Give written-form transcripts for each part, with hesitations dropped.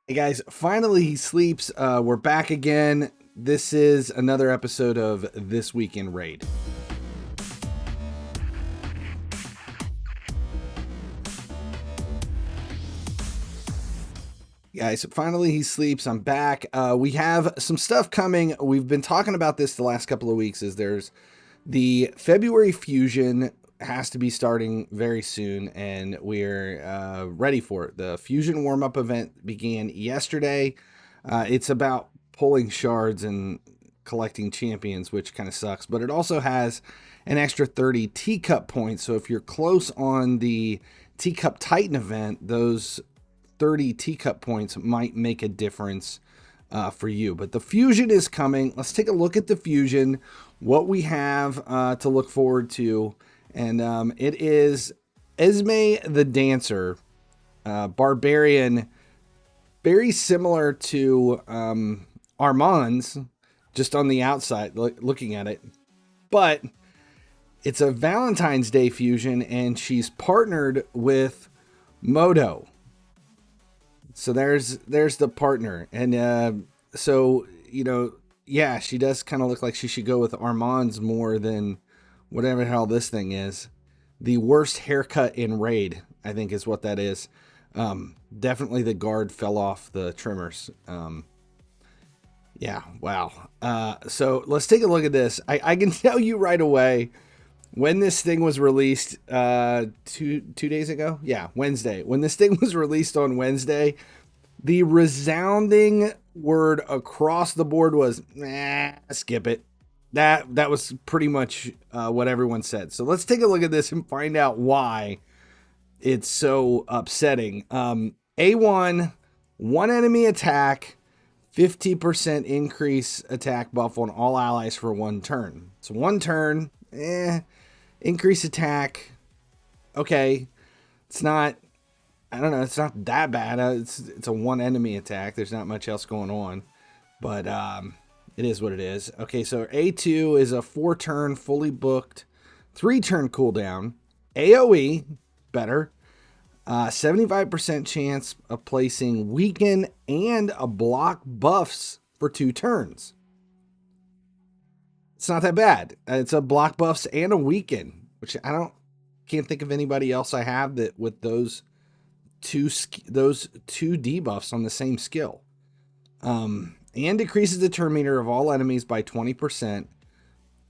Hey guys, finally he sleeps. We're back again. This is another episode of This Week in Raid. Guys, finally he sleeps. I'm back. We have some stuff coming. We've been talking about this the last couple of weeks. There's the February Fusion has to be starting very soon, and we're ready for it. The Fusion warm-up event began yesterday. It's about pulling shards and collecting champions, which kind of sucks, but it also has an extra 30 teacup points. So if you're close on the Teacup Titan event, those 30 teacup points might make a difference for you. But the Fusion is coming. Let's take a look at the Fusion, what we have to look forward to. And it is Esme the Dancer, Barbarian, very similar to Armand's, just on the outside looking at it. But it's a Valentine's Day Fusion, and she's partnered with Moto. So there's the partner. And so, you know, yeah, she does kind of look like she should go with Armand's more than whatever the hell this thing is. The worst haircut in Raid, I think, is what that is. Definitely the guard fell off the trimmers. Yeah, wow. So let's take a look at this. I can tell you right away when this thing was released 2 days ago. Yeah, Wednesday. When this thing was released on Wednesday, the resounding word across the board was, nah, skip it. That was pretty much what everyone said. So let's take a look at this and find out why it's so upsetting. A1, one enemy attack, 50% increase attack buff on all allies for 1 turn. So 1 turn, increase attack. Okay, it's not, I don't know, it's not that bad. It's a 1 enemy attack. There's not much else going on, but it is what it is. Okay, so A2 is a 4-turn, fully booked, 3-turn cooldown. AoE, better. 75% chance of placing weaken and a block buffs for 2 turns. It's not that bad. It's a block buffs and a weaken, which can't think of anybody else I have that with those two debuffs on the same skill. And decreases the turn meter of all enemies by 20%.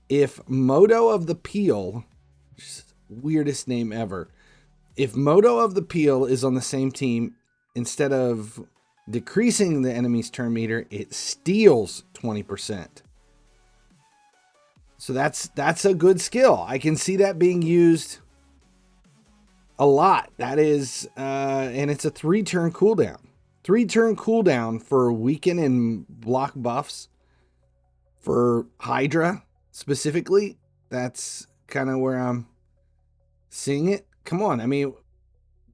If Moto of the Peel, which is the weirdest name ever, if Moto of the Peel is on the same team, instead of decreasing the enemy's turn meter, it steals 20%. So that's a good skill. I can see that being used a lot. That is, and it's a 3-turn cooldown. 3-turn cooldown for weaken and block buffs for HYDRA specifically. That's kind of where I'm seeing it. Come on. I mean,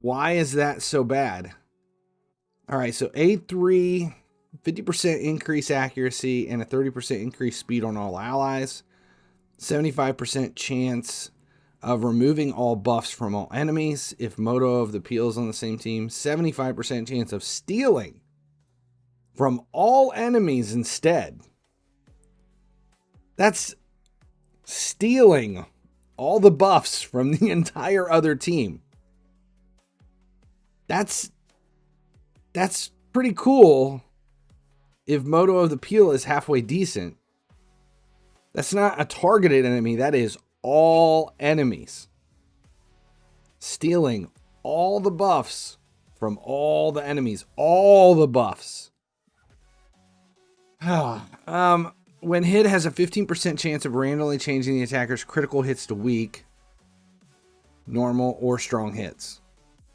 why is that so bad? All right. So A3, 50% increase accuracy and a 30% increase speed on all allies. 75% chance of removing all buffs from all enemies if Moto of the Peel is on the same team. 75% chance of stealing from all enemies instead. That's stealing all the buffs from the entire other team. That's pretty cool if Moto of the Peel is halfway decent. That's not a targeted enemy. That is all enemies. Stealing all the buffs from all the enemies. All the buffs. When hit has a 15% chance of randomly changing the attacker's critical hits to weak, normal, or strong hits.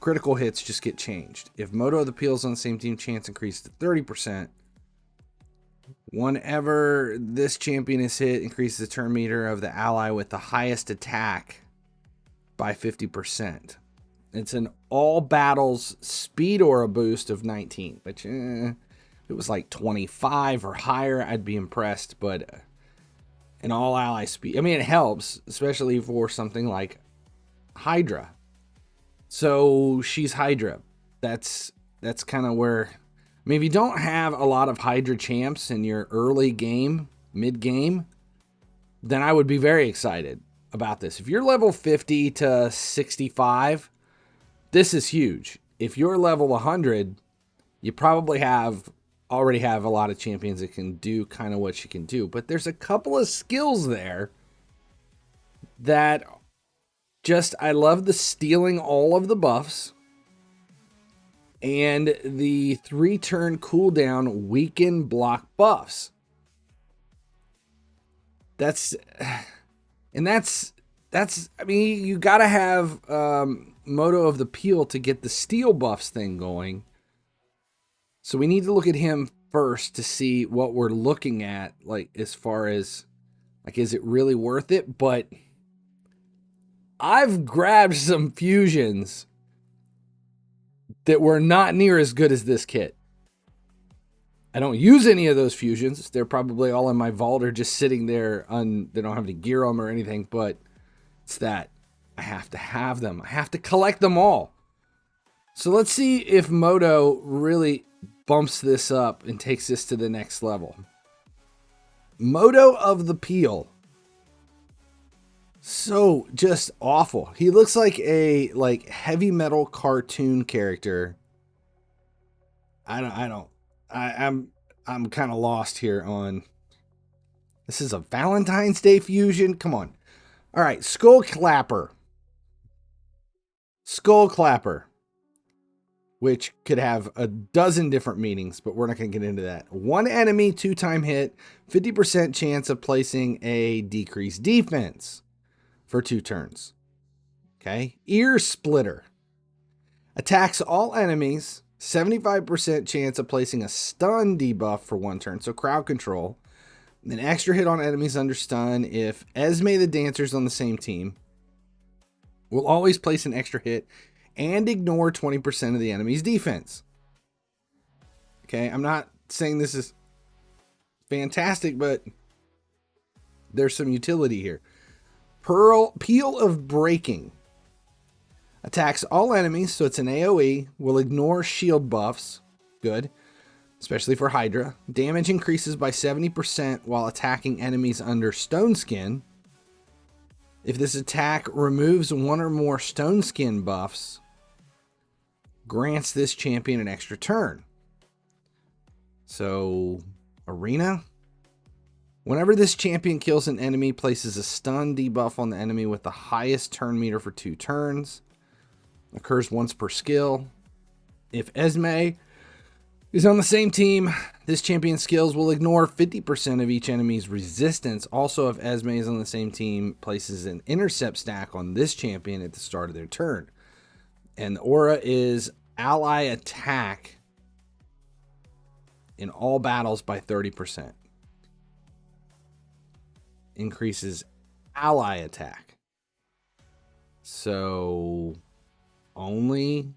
Critical hits just get changed. If Moto of the Peel is on the same team, chance increased to 30%. Whenever this champion is hit, increases the turn meter of the ally with the highest attack by 50%. It's an all battles speed aura boost of 19, which if it was like 25 or higher, I'd be impressed. But an all ally speed, I mean, it helps, especially for something like HYDRA. So she's HYDRA. That's kind of where I mean, if you don't have a lot of Hydra champs in your early game, mid-game, then I would be very excited about this. If you're level 50 to 65, this is huge. If you're level 100, you probably already have a lot of champions that can do kind of what she can do. But there's a couple of skills there that just, I love the stealing all of the buffs and the 3-turn cooldown weaken block buffs. That's, I mean, you got to have Moto of the Peel to get the steel buffs thing going. So we need to look at him first to see what we're looking at, like, as far as, like, is it really worth it? But I've grabbed some fusions that were not near as good as this kit. I don't use any of those fusions. They're probably all in my vault or just sitting there. They don't have any gear on them or anything, but it's that I have to have them. I have to collect them all. So let's see if Moto really bumps this up and takes this to the next level. Moto of the Peel. So just awful. He looks like a heavy metal cartoon character. I'm kind of lost here on. This is a Valentine's Day fusion. Come on. All right, Skull Clapper. Skull Clapper, which could have a dozen different meanings, but we're not going to get into that. One enemy, 2-time hit, 50% chance of placing a decreased defense for 2 turns. Okay. Ear Splitter. Attacks all enemies, 75% chance of placing a stun debuff for 1 turn. So crowd control. An extra hit on enemies under stun if Esme the Dancer's on the same team. Will always place an extra hit and ignore 20% of the enemy's defense. Okay, I'm not saying this is fantastic, but there's some utility here. Peel of Breaking. Attacks all enemies, so it's an AoE. Will ignore shield buffs. Good. Especially for Hydra. Damage increases by 70% while attacking enemies under Stone Skin. If this attack removes 1 or more Stone Skin buffs, grants this champion an extra turn. So, Arena. Whenever this champion kills an enemy, places a stun debuff on the enemy with the highest turn meter for 2 turns. Occurs once per skill. If Esme is on the same team, this champion's skills will ignore 50% of each enemy's resistance. Also, if Esme is on the same team, places an intercept stack on this champion at the start of their turn. And the aura is ally attack in all battles by 30%. Increases ally attack. So only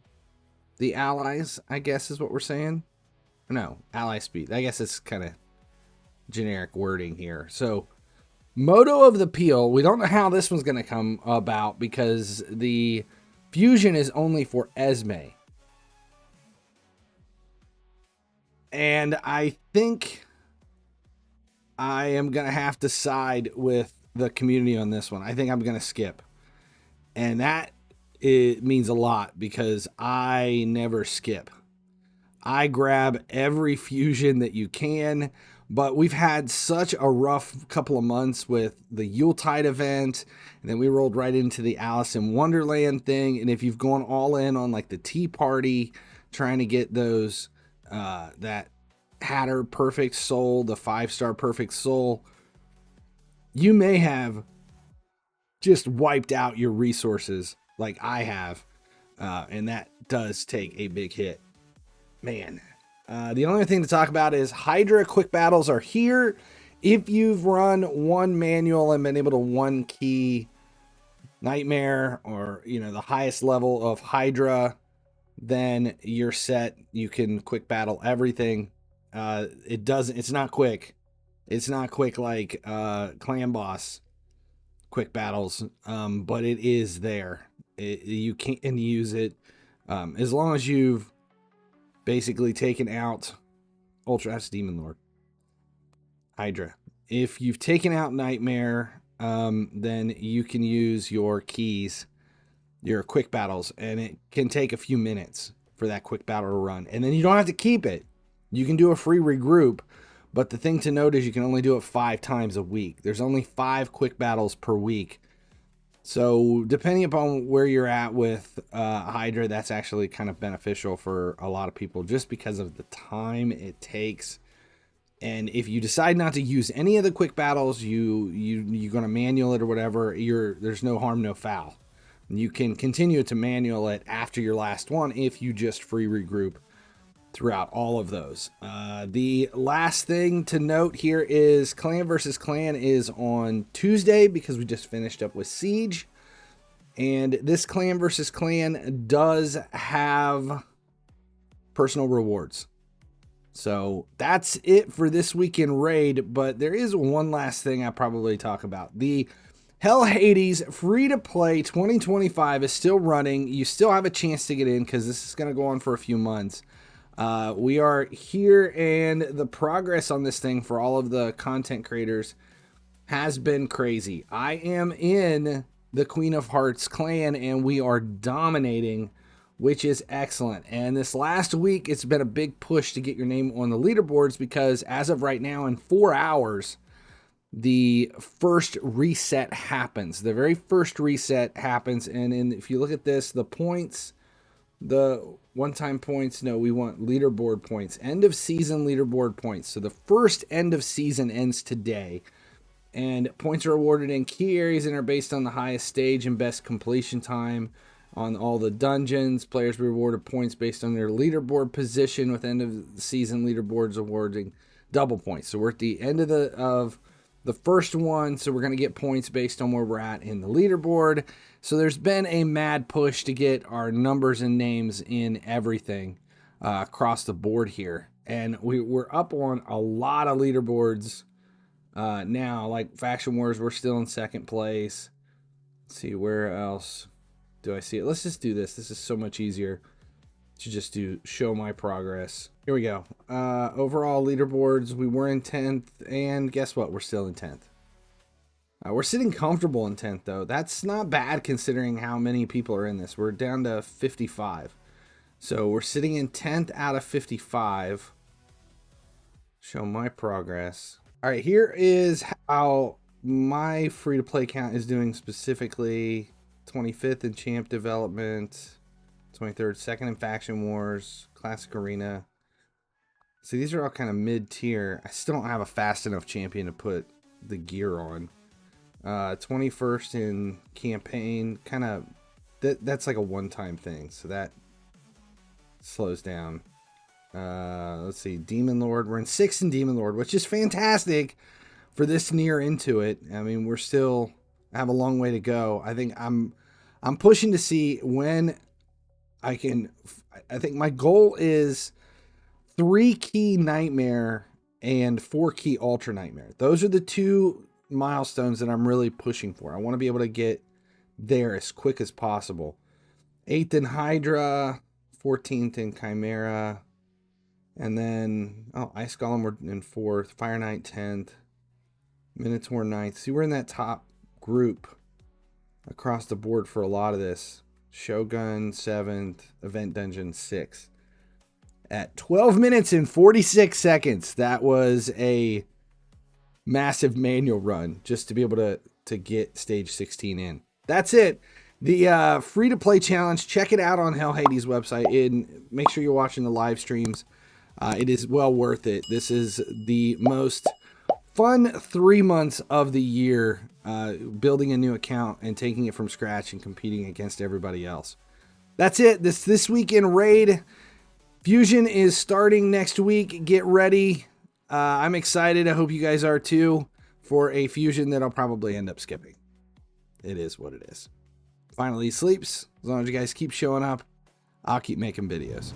the allies, I guess, is what we're saying. No, ally speed. I guess it's kind of generic wording here. So Moto of the Peel. We don't know how this one's going to come about because the fusion is only for Esme. And I think I am going to have to side with the community on this one. I think I'm going to skip. And that it means a lot because I never skip. I grab every fusion that you can, but we've had such a rough couple of months with the Yuletide event, and then we rolled right into the Alice in Wonderland thing. And if you've gone all in on like the Tea Party, trying to get those, that Hatter Perfect Soul, the 5-star Perfect Soul, you may have just wiped out your resources like I have, and that does take a big hit. Man, the only thing to talk about is Hydra quick battles are here. If you've run 1 manual and been able to 1 key Nightmare or, you know, the highest level of Hydra, then you're set. You can quick battle everything. It's not quick. It's not quick like Clan Boss quick battles, but it is there. You can use it as long as you've basically taken out Ultra, that's Demon Lord. Hydra. If you've taken out Nightmare, then you can use your keys, your quick battles, and it can take a few minutes for that quick battle to run. And then you don't have to keep it. You can do a free regroup, but the thing to note is you can only do it 5 times a week. There's only 5 quick battles per week. So depending upon where you're at with Hydra, that's actually kind of beneficial for a lot of people just because of the time it takes. And if you decide not to use any of the quick battles, you're going to manual it or whatever, there's no harm, no foul. You can continue to manual it after your last one if you just free regroup throughout all of those. The last thing to note here is Clan versus Clan is on Tuesday because we just finished up with Siege. And this Clan versus Clan does have personal rewards. So that's it for this weekend raid, but there is one last thing I'll probably talk about. The Hell Hades free-to-play 2025 is still running. You still have a chance to get in because this is going to go on for a few months. We are here, and the progress on this thing for all of the content creators has been crazy. I am in the Queen of Hearts clan, and we are dominating, which is excellent. And this last week, it's been a big push to get your name on the leaderboards because as of right now, in 4 hours, the first reset happens. The very first reset happens, and if you look at this, the points, the one-time points, no, we want leaderboard points, end of season leaderboard points. So the first end of season ends today, and points are awarded in key areas and are based on the highest stage and best completion time on all the dungeons. Players were rewarded points based on their leaderboard position, with end of the season leaderboards awarding double points. So we're at the end of the first one, so we're going to get points based on where we're at in the leaderboard. So there's been a mad push to get our numbers and names in everything across the board here. And we're up on a lot of leaderboards now, like Faction Wars, we're still in second place. Let's see, where else do I see it? Let's just do this. This is so much easier to just do show my progress. Here we go. Overall leaderboards, we were in 10th, and guess what? We're still in 10th. We're sitting comfortable in 10th, though. That's not bad considering how many people are in this. We're down to 55. So we're sitting in 10th out of 55. Show my progress. All right, here is how my free-to-play count is doing specifically. 25th in Champ Development. 23rd, second in Faction Wars, Classic Arena. So these are all kind of mid-tier. I still don't have a fast enough champion to put the gear on. 21st in Campaign, kind of, that's like a one-time thing, so that slows down. Let's see, Demon Lord, we're in 6th in Demon Lord, which is fantastic for this near into it. I mean, we're still have a long way to go. I think I'm pushing to see when I think my goal is 3 key Nightmare and 4 key Ultra Nightmare. Those are the 2 milestones that I'm really pushing for. I want to be able to get there as quick as possible. 8th in Hydra, 14th in Chimera, and then, Ice Golem we're in 4th, Fire Knight 10th, Minotaur 9th. See, we're in that top group across the board for a lot of this. Shogun 7th, Event Dungeon 6th. At 12 minutes and 46 seconds, that was a massive manual run just to be able to get stage 16 in. That's it. The free-to-play challenge, check it out on Hell Hades' website, and make sure you're watching the live streams. It is well worth it. This is the most fun 3 months of the year, building a new account and taking it from scratch and competing against everybody else. That's it. This weekend raid. Fusion is starting next week. Get ready. I'm excited. I hope you guys are too, for a Fusion that I'll probably end up skipping. It is what it is. Finally sleeps. As long as you guys keep showing up, I'll keep making videos.